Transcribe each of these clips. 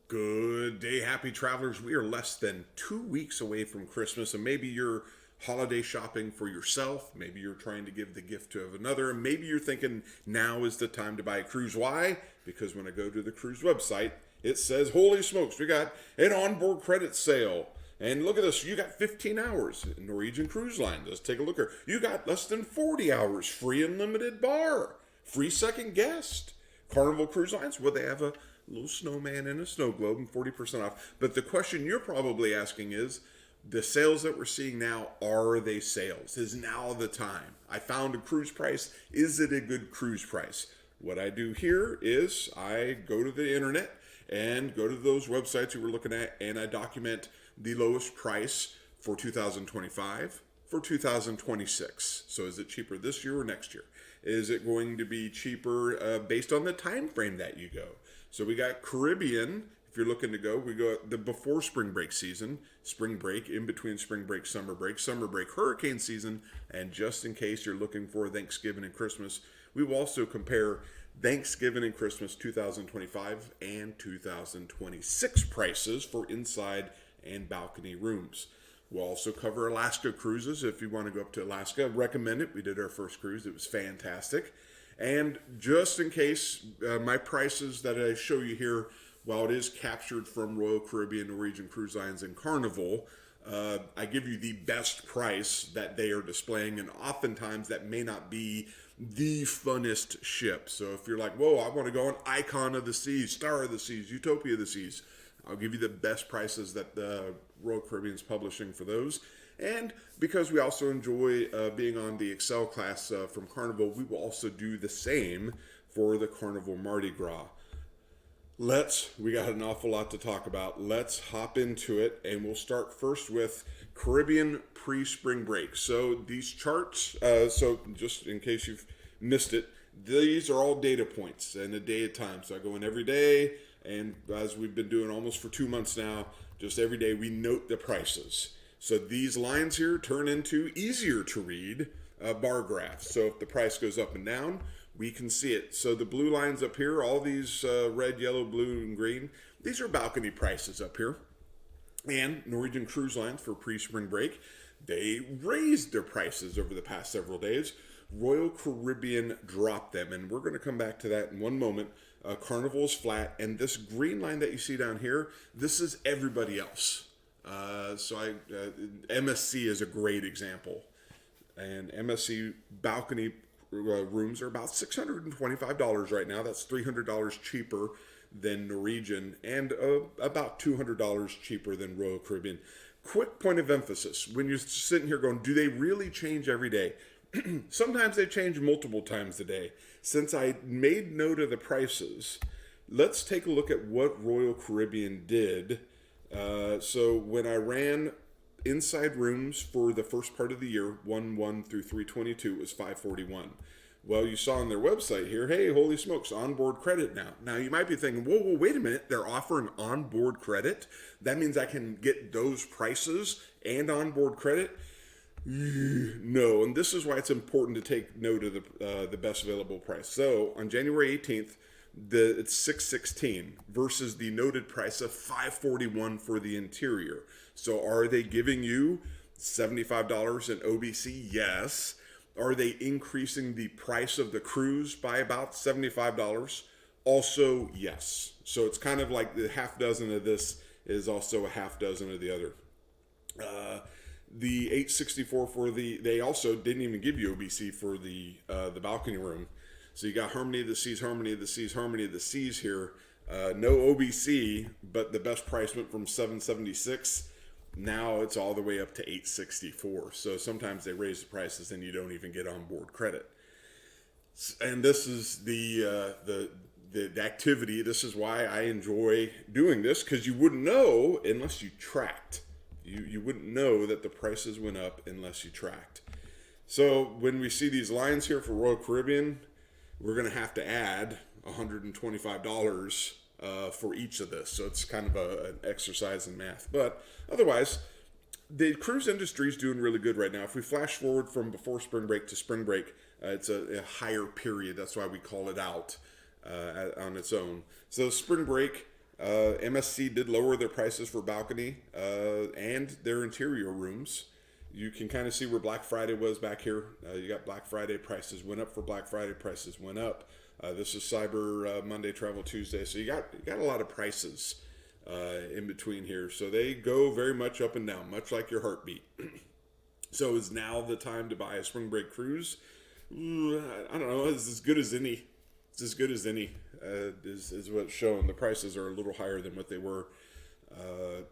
Good day, happy travelers. We are less than 2 weeks away from Christmas, and maybe you're holiday shopping for yourself. Maybe you're trying to give the gift to another, and maybe you're thinking now is the time to buy a cruise. Why? Because when I go to the cruise website, it says, holy smokes, we got an onboard credit sale. And look at this, you got 15 hours. Norwegian Cruise Lines, let's take a look here. You got less than 40 hours, free unlimited bar, free second guest. Carnival Cruise Lines, well, they have a little snowman and a snow globe and 40% off. But the question you're probably asking is, the sales that we're seeing now, are they sales? Is now the time? I found a cruise price. Is it a good cruise price? What I do here is I go to the internet and go to those websites you were looking at, and I document the lowest price for 2025, for 2026. So is it cheaper this year or next year? Is it going to be cheaper based on the time frame that you go? So we got Caribbean. If you're looking to go, we go the before spring break season, spring break, in between spring break, summer break, hurricane season, and just in case you're looking for Thanksgiving and Christmas, we will also compare Thanksgiving and Christmas 2025 and 2026 prices for inside and balcony rooms. We'll also cover Alaska cruises. If you want to go up to Alaska, recommend it. We did our first cruise. It was fantastic. And just in case, my prices that I show you here, while it is captured from Royal Caribbean, Norwegian Cruise Lines, and Carnival, I give you the best price that they are displaying, and oftentimes that may not be the funnest ship. So if you're like, whoa, I want to go on Icon of the Seas, Star of the Seas, Utopia of the Seas, I'll give you the best prices that the Royal Caribbean is publishing for those. And because we also enjoy being on the Excel class from Carnival, we will also do the same for the Carnival Mardi Gras. We got an awful lot to talk about. Let's hop into it, and we'll start first with Caribbean pre-spring break. So these charts, so just in case you've missed it, these are all data points and a day at a time. So I go in every day, and as we've been doing almost for 2 months now, just every day we note the prices. So these lines here turn into easier to read bar graphs. So if the price goes up and down, we can see it. So the blue lines up here, all these red, yellow, blue, and green, these are balcony prices up here. And Norwegian Cruise Lines for pre-spring break, they raised their prices over the past several days. Royal Caribbean dropped them, and we're going to come back to that in one moment. Carnival is flat, and this green line that you see down here, this is everybody else. MSC is a great example. And MSC balcony rooms are about $625 right now. That's $300 cheaper than Norwegian, and about $200 cheaper than Royal Caribbean. Quick point of emphasis. When you're sitting here going, do they really change every day? Sometimes they change multiple times a day. Since I made note of the prices, let's take a look at what Royal Caribbean did. So when I ran inside rooms for the first part of the year, 1/1 through 3/22, it was $541. Well, you saw on their website here, hey, holy smokes, onboard credit now. Now, you might be thinking, whoa, wait a minute, they're offering onboard credit? That means I can get those prices and onboard credit? No, and this is why it's important to take note of the best available price. So, on January 18th, it's $616 versus the noted price of $541 for the interior. So are they giving you $75 in OBC? Yes. Are they increasing the price of the cruise by about $75? Also, yes. So it's kind of like the half dozen of this is also a half dozen of the other. The $864 they also didn't even give you OBC for the balcony room. So you got Harmony of the Seas, Harmony of the Seas, Harmony of the Seas here. No OBC, but the best price went from $776. Now it's all the way up to $864. So sometimes they raise the prices and you don't even get onboard credit. And this is the activity. This is why I enjoy doing this, because you wouldn't know unless you tracked. You wouldn't know that the prices went up unless you tracked. So when we see these lines here for Royal Caribbean, we're going to have to add $125 for each of this. So it's kind of an exercise in math. But otherwise, the cruise industry is doing really good right now. If we flash forward from before spring break to spring break, it's a higher period. That's why we call it out. on its own. So spring break, MSC did lower their prices for balcony and their interior rooms. You can kind of see where Black Friday was back here. You got Black Friday, prices went up for Black Friday, prices went up. This is Cyber Monday, Travel Tuesday. So you got a lot of prices in between here. So they go very much up and down, much like your heartbeat. So is now the time to buy a spring break cruise? I don't know. It's as good as any. It's as good as any is what's shown. The prices are a little higher than what they were.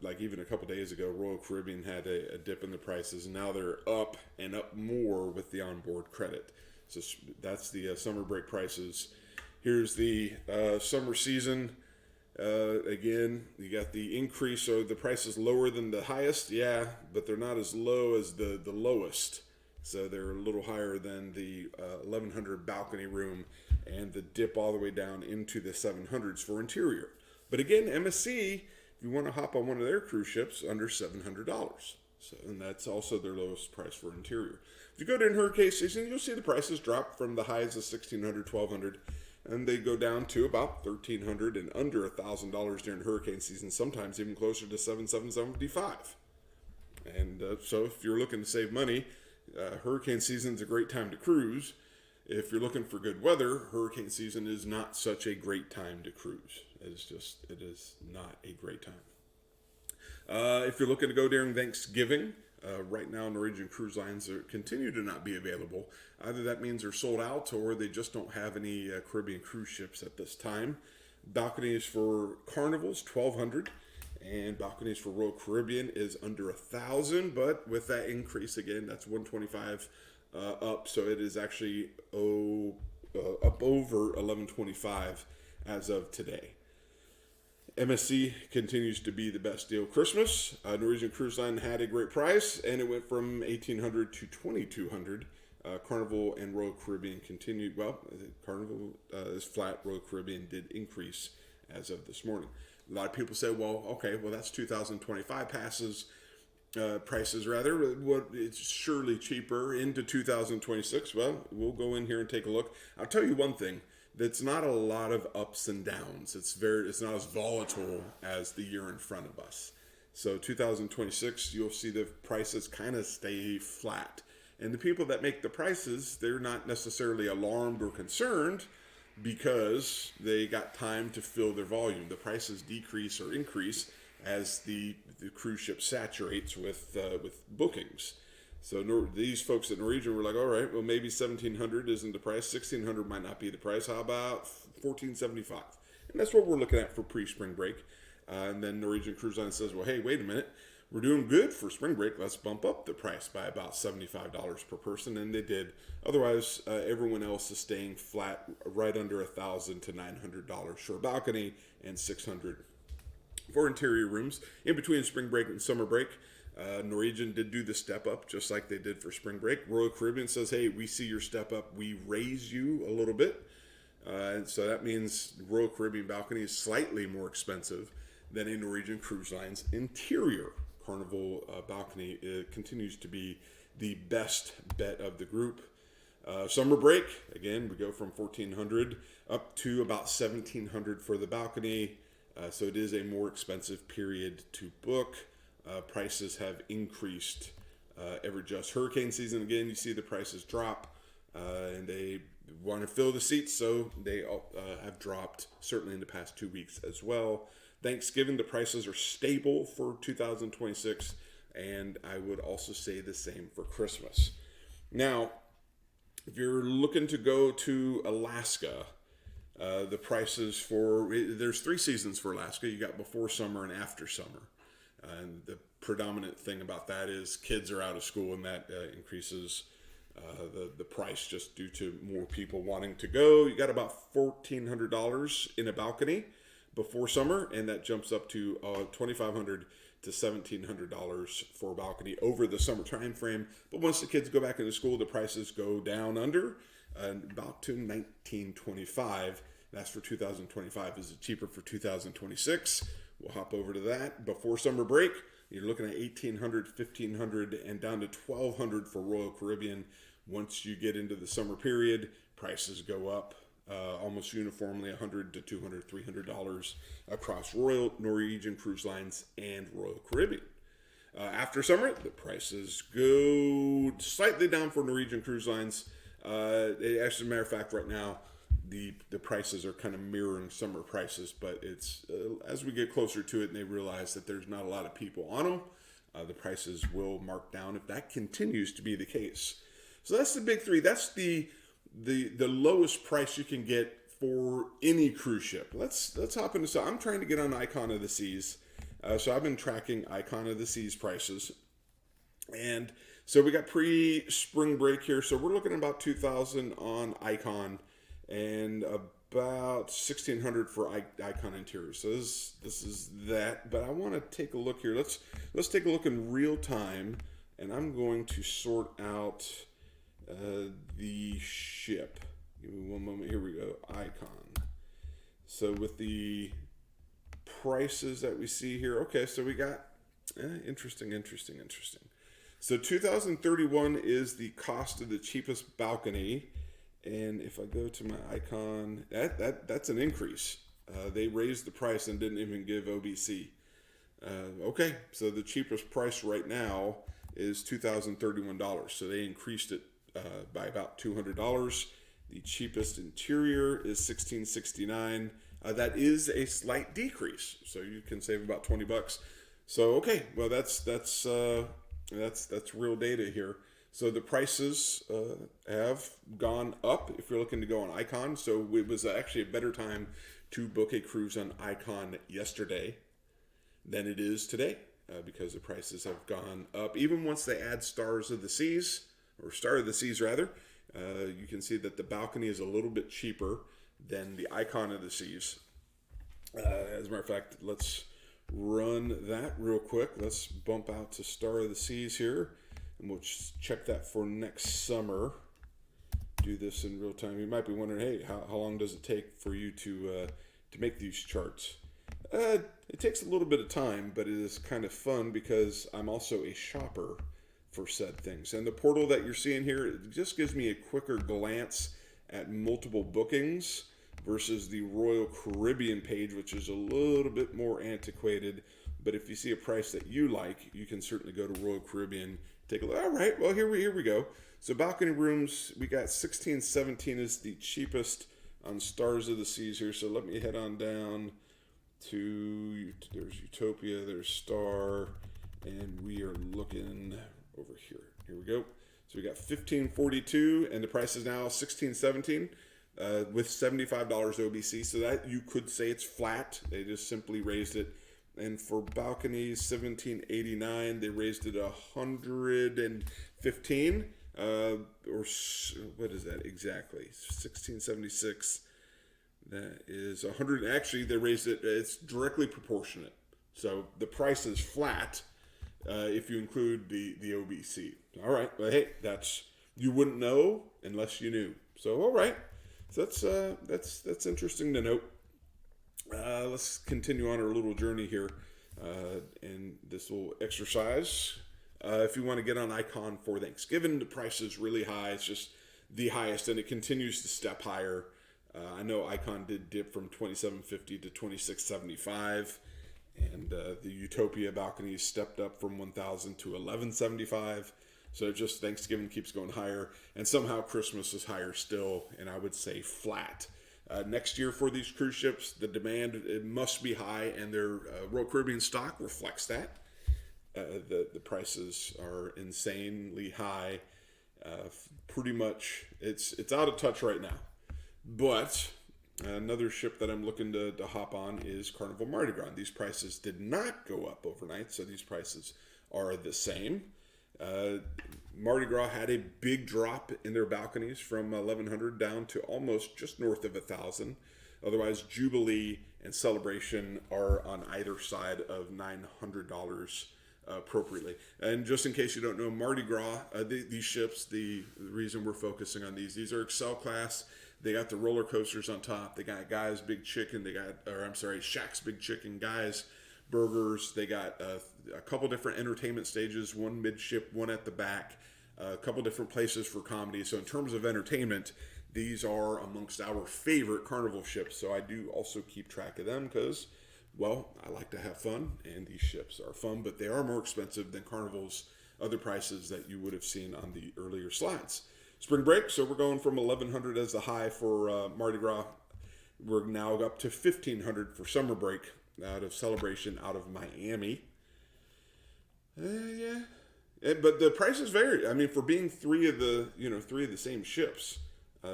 Like even a couple days ago, Royal Caribbean had a dip in the prices, and now they're up and up more with the onboard credit. So that's the summer break prices. Here's the summer season. Again, you got the increase, so the price is lower than the highest, yeah, but they're not as low as the lowest. So they're a little higher than the 1100 balcony room and the dip all the way down into the 700s for interior. But again, MSC, if you want to hop on one of their cruise ships, under $700. So, and that's also their lowest price for interior. If you go during hurricane season, you'll see the prices drop from the highs of $1,600, $1,200, and they go down to about $1,300 and under $1,000 during hurricane season, sometimes even closer to $775. And so if you're looking to save money, hurricane season is a great time to cruise. If you're looking for good weather, hurricane season is not such a great time to cruise. It is not a great time. If you're looking to go during Thanksgiving, right now Norwegian Cruise Lines continue to not be available. Either that means they're sold out or they just don't have any Caribbean cruise ships at this time. Balconies for Carnival's $1,200, and balconies for Royal Caribbean is under $1,000. But with that increase again, that's $125 up, so it is actually up over $1,125 as of today. MSC continues to be the best deal. Christmas, Norwegian Cruise Line had a great price, and it went from $1,800 to $2,200. Carnival and Royal Caribbean continued. Well, Carnival is flat. Royal Caribbean did increase as of this morning. A lot of people say, well, okay, well, that's 2025 prices rather. What, it's surely cheaper into 2026. Well, we'll go in here and take a look. I'll tell you one thing. That's not a lot of ups and downs. It's not as volatile as the year in front of us. So 2026, you'll see the prices kind of stay flat. And the people that make the prices, they're not necessarily alarmed or concerned because they got time to fill their volume. The prices decrease or increase as the cruise ship saturates with bookings. So these folks at Norwegian were like, all right, well, maybe $1,700 isn't the price. $1,600 might not be the price. How about $1,475? And that's what we're looking at for pre-spring break. And then Norwegian Cruise Line says, well, hey, wait a minute. We're doing good for spring break. Let's bump up the price by about $75 per person. And they did. Otherwise, everyone else is staying flat right under $1,000 to $900 for a balcony and $600 for interior rooms. In between spring break and summer break, Norwegian did do the step up just like they did for spring break. Royal Caribbean says, hey, we see your step up. We raise you a little bit. And so that means Royal Caribbean balcony is slightly more expensive than a Norwegian Cruise Lines interior. Carnival balcony continues to be the best bet of the group. Summer break, again, we go from $1,400 up to about $1,700 for the balcony. So it is a more expensive period to book. Prices have increased ever just. Hurricane season, again, you see the prices drop, and they want to fill the seats, so they have dropped certainly in the past 2 weeks as well. Thanksgiving, the prices are stable for 2026, and I would also say the same for Christmas. Now, if you're looking to go to Alaska, the prices there's 3 seasons for Alaska. You got before summer and after summer. And the predominant thing about that is kids are out of school, and that increases the price just due to more people wanting to go. You got about $1,400 in a balcony before summer, and that jumps up to $2,500 to $1,700 for a balcony over the summer time frame. But once the kids go back into school, the prices go down under about to $1,925. That's for 2025. Is it cheaper for 2026? We'll hop over to that. Before summer break, you're looking at $1,800, $1,500, and down to $1,200 for Royal Caribbean. Once you get into the summer period, prices go up almost uniformly $100 to $200, $300 across Royal, Norwegian Cruise Lines, and Royal Caribbean. After summer, the prices go slightly down for Norwegian Cruise Lines. As a matter of fact, right now, the prices are kind of mirroring summer prices, but it's as we get closer to it and they realize that there's not a lot of people on them, the prices will mark down if that continues to be the case. So that's the big three. That's the lowest price you can get for any cruise ship. Let's hop into. So I'm trying to get on Icon of the Seas. So I've been tracking Icon of the Seas prices. And so we got pre-spring break here. So we're looking at about $2,000 on Icon and about $1,600 for Icon Interiors. So this is that. But I want to take a look here. Let's take a look in real time. And I'm going to sort out the ship. Give me one moment. Here we go. Icon. So with the prices that we see here, okay, so we got interesting. So 2031 is the cost of the cheapest balcony, and if I go to my Icon, that's an increase. They raised the price and didn't even give OBC. Okay, so the cheapest price right now is $2,031. So they increased it by about $200. The cheapest interior is $1,669. That is a slight decrease, so you can save about $20. So okay, well that's real data here. So the prices have gone up if you're looking to go on Icon. So it was actually a better time to book a cruise on Icon yesterday than it is today because the prices have gone up. Even once they add Stars of the Seas, or Star of the Seas rather, you can see that the balcony is a little bit cheaper than the Icon of the Seas. As a matter of fact, let's run that real quick. Let's bump out to Star of the Seas here, and we'll check that for next summer. Do this in real time. You might be wondering, hey, how long does it take for you to make these charts? It takes a little bit of time, but it is kind of fun because I'm also a shopper for said things. And the portal that you're seeing here, it just gives me a quicker glance at multiple bookings versus the Royal Caribbean page, which is a little bit more antiquated. But if you see a price that you like, you can certainly go to Royal Caribbean, take a look. All right, well, here we go. So balcony rooms, we got $1,617 is the cheapest on Stars of the Seas here. So let me head on down to, there's Utopia, there's Star, and we are looking over here. Here we go. So we got $1,542, and the price is now $1,617 with $75 OBC. So that you could say it's flat. They just simply raised it. And for balconies, $1,789, they raised it $115. Or what is that exactly? $1,676. That is 100. Actually, they raised it. It's directly proportionate. So the price is flat if you include the OBC. All right. But hey, you wouldn't know unless you knew. So all right. So that's interesting to note. Let's continue on our little journey here, and this little exercise. If you want to get on Icon for Thanksgiving, the price is really high. It's just the highest, and it continues to step higher. I know Icon did dip from $2,750 to $2,675, and the Utopia balcony stepped up from $1,000 to $1,175. So just Thanksgiving keeps going higher, and somehow Christmas is higher still, and I would say flat. Next year for these cruise ships, the demand, it must be high, and their Royal Caribbean stock reflects that. The prices are insanely high. Pretty much, it's out of touch right now. But another ship that I'm looking to hop on is Carnival Mardi Gras. These prices did not go up overnight, so these prices are the same. Mardi Gras had a big drop in their balconies from 1,100 down to almost just north of 1,000. Otherwise, Jubilee and Celebration are on either side of $900 appropriately. And just in case you don't know, Mardi Gras, these ships, the reason we're focusing on these are Excel class. They got the roller coasters on top. They got Guy's Big Chicken. Shaq's Big Chicken, Guy's Burgers. They got a couple different entertainment stages, one midship, one at the back, a couple different places for comedy. So in terms of entertainment, these are amongst our favorite Carnival ships. So I do also keep track of them because, well, I like to have fun, and these ships are fun, but they are more expensive than Carnival's other prices that you would have seen on the earlier slides. Spring break, so we're going from 1,100 as the high for Mardi Gras. We're now up to 1,500 for summer break out of Celebration out of Miami. Yeah. But the prices vary. I mean, for being three of the same ships,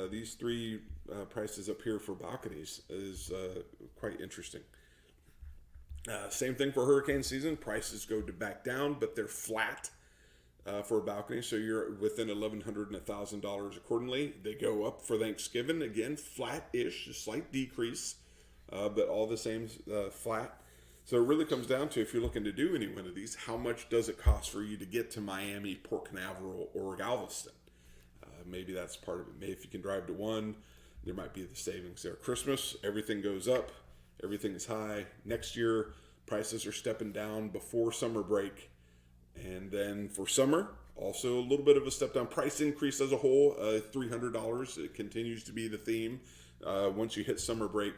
these three prices up here for balconies is quite interesting. Same thing for hurricane season. Prices go back down, but they're flat for a balcony. So you're within $1,100 and $1,000 accordingly. They go up for Thanksgiving. Again, flat-ish, a slight decrease, but all the same flat. So it really comes down to, if you're looking to do any one of these, how much does it cost for you to get to Miami, Port Canaveral, or Galveston? Maybe that's part of it. Maybe if you can drive to one, there might be the savings there. Christmas, everything goes up. Everything is high. Next year, prices are stepping down before summer break. And then for summer, also a little bit of a step down. Price increase as a whole, $300. It continues to be the theme. Once you hit summer break,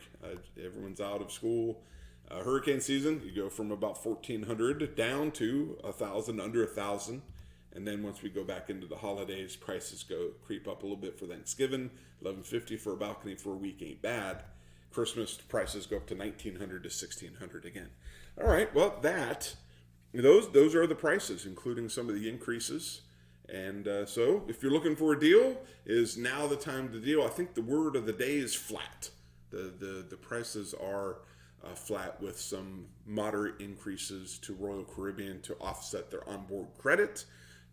everyone's out of school. Hurricane season, you go from about 1,400 down to 1,000, under 1,000. And then once we go back into the holidays, prices creep up a little bit for Thanksgiving. $1,150 for a balcony for a week ain't bad. Christmas prices go up to 1,900 to 1,600 again. All right, well, those are the prices, including some of the increases. And so if you're looking for a deal, is now the time to deal. I think the word of the day is flat. The prices are flat with some moderate increases to Royal Caribbean to offset their onboard credit.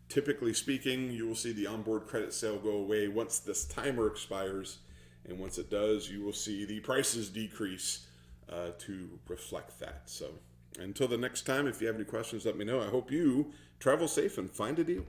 Typically speaking, you will see the onboard credit sale go away once this timer expires. And once it does, you will see the prices decrease to reflect that. So until the next time, if you have any questions, let me know. I hope you travel safe and find a deal.